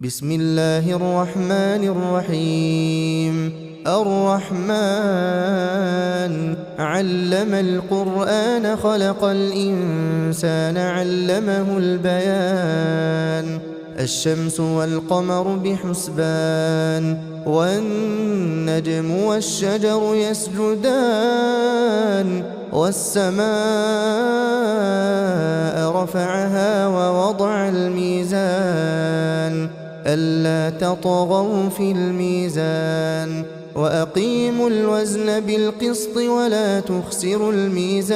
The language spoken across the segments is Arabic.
بسم الله الرحمن الرحيم. الرحمن علم القرآن خلق الإنسان علمه البيان. الشمس والقمر بحسبان والنجم والشجر يسجدان والسماء رفعها ووضع الميزان ألا تطغوا في الميزان وأقيموا الوزن بالقسط ولا تخسروا الميزان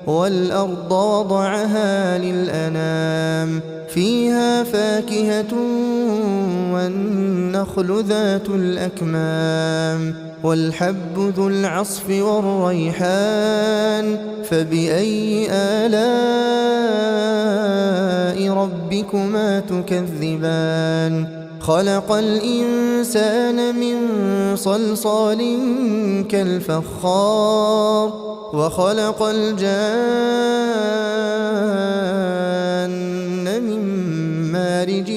والأرض وضعها للأنام فيها فاكهة والنخل ذات الأكمام والحب ذو العصف والريحان فبأي آلاء ربكما تكذبان خلق الإنسان من صلصال كالفخار وخلق الجان من مارج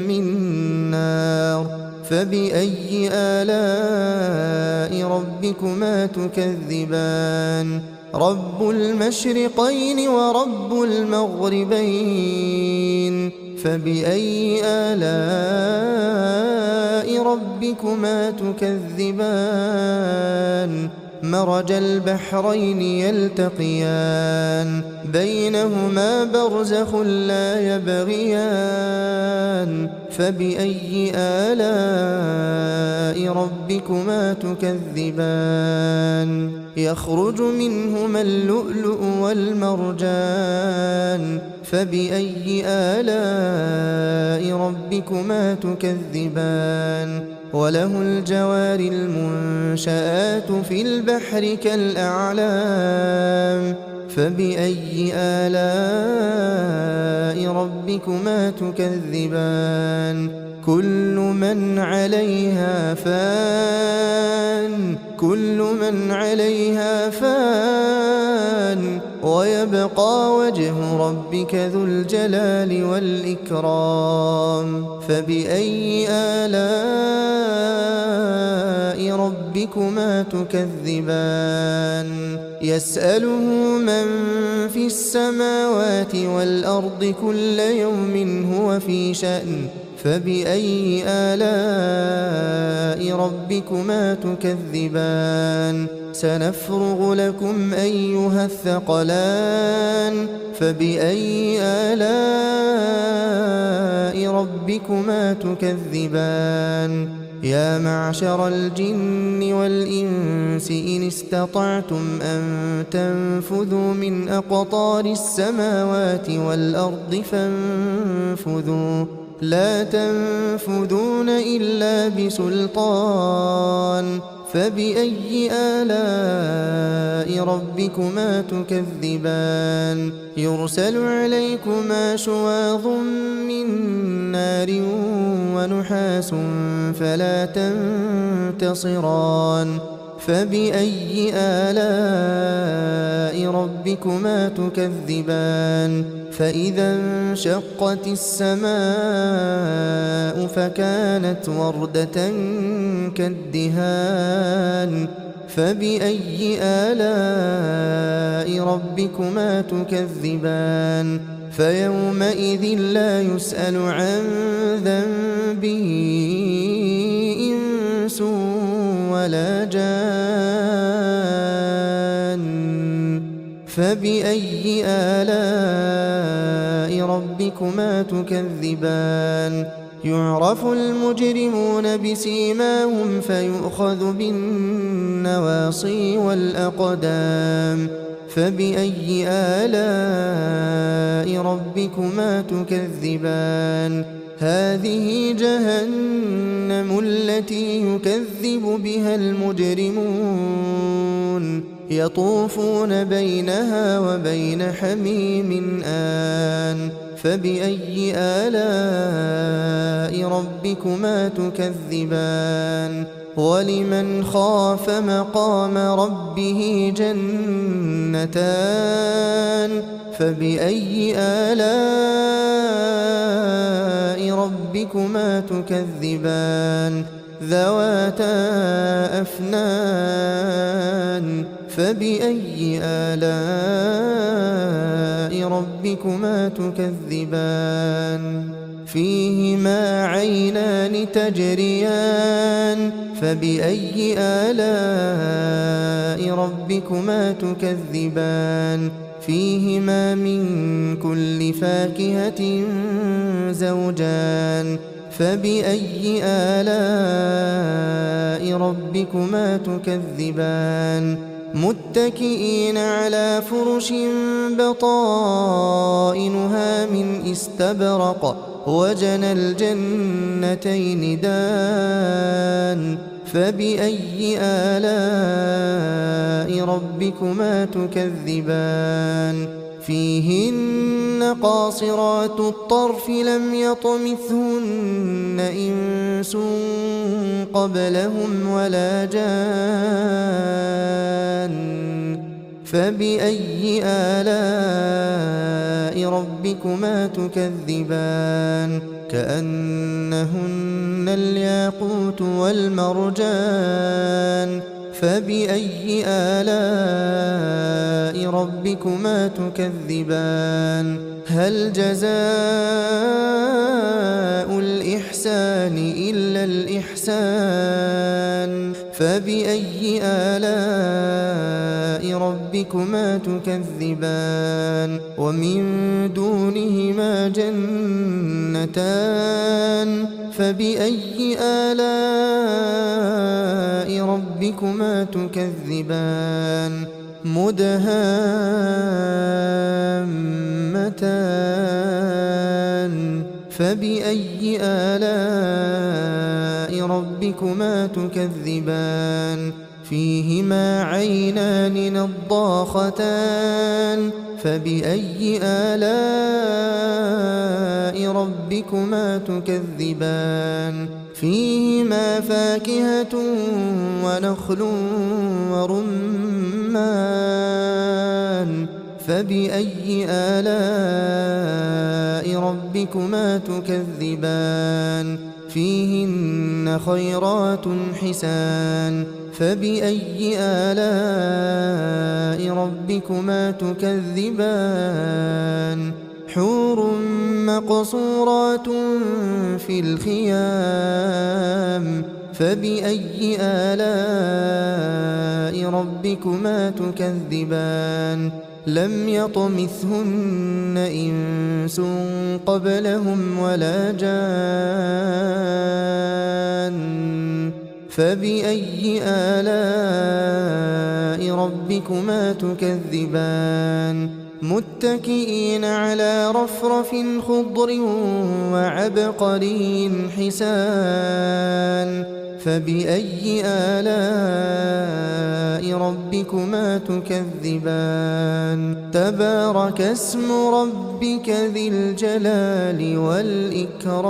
من نار فبأي آلاء ربكما تكذبان رب المشرقين ورب المغربين فبأي آلاء ربكما تكذبان مرج البحرين يلتقيان بينهما برزخ لا يبغيان فبأي آلاء ربكما تكذبان يخرج منهما اللؤلؤ والمرجان فبأي آلاء ربكما تكذبان وله الجوار المنشآت في البحر كالأعلام فبأي آلاء ربكما تكذبان كل من عليها فان ويبقى وجه ربك ذو الجلال والإكرام فبأي آلاء ربكما تكذبان يسأله من في السماوات والأرض كل يوم هو في شأن فبأي آلاء ربكما تكذبان سنفرغ لكم أيها الثقلان فبأي آلاء ربكما تكذبان يا معشر الجن والإنس إن استطعتم أن تنفذوا من أقطار السماوات والأرض فانفذوا لا تنفذون إلا بسلطان فبأي آلاء ربكما تكذبان يرسل عليكما شواظ من نار ونحاس فلا تنتصران فبأي آلاء ربكما تكذبان فإذا انشقت السماء فكانت وردة كالدهان فبأي آلاء ربكما تكذبان فيومئذ لا يسأل عن ذنبه إنس ولا جان فبأي آلاء ربكما تكذبان يعرف المجرمون بسيماهم فيؤخذ بالنواصي والأقدام فبأي آلاء ربكما تكذبان هذه جهنم التي يكذب بها المجرمون يطوفون بينها وبين حميم آن فبأي آلاء ربكما تكذبان ولمن خاف مقام ربه جنتان فبأي آلاء ربكما تكذبان ذواتا أفنان فبأي آلاء ربكما تكذبان فيهما عينان تجريان فبأي آلاء ربكما تكذبان فيهما من كل فاكهة زوجان فبأي آلاء ربكما تكذبان متكئين على فرش بطائنها من استبرق وجنى الجنتين دان فبأي آلاء ربكما تكذبان فيهن قاصرات الطرف لم يطمثهن إنس قبلهم ولا جان فبأي آلاء ربكما تكذبان كأنهن الياقوت والمرجان فبأي آلاء ربكما تكذبان هل جزاء الإحسان إلا الإحسان فبأي آلاء ربكما تكذبان ومن دونهما جنتان فبأي آلاء ربكما تكذبان مدهامتان فبأي آلاء ربكما تكذبان فيهما عينان نضاختان فبأي آلاء ربكما تكذبان فيهما فاكهة ونخل ورمان فبأي آلاء ربكما تكذبان فيهن خيرات حسان فبأي آلاء ربكما تكذبان حور مقصورات في الخيام فبأي آلاء ربكما تكذبان لم يطمثهن إنس قبلهم ولا جان فبأي آلاء ربكما تكذبان متكئين على رفرف خضر وعبقري حسان فبأي آلاء ربكما تكذبان تبارك اسم ربك ذي الجلال والإكرام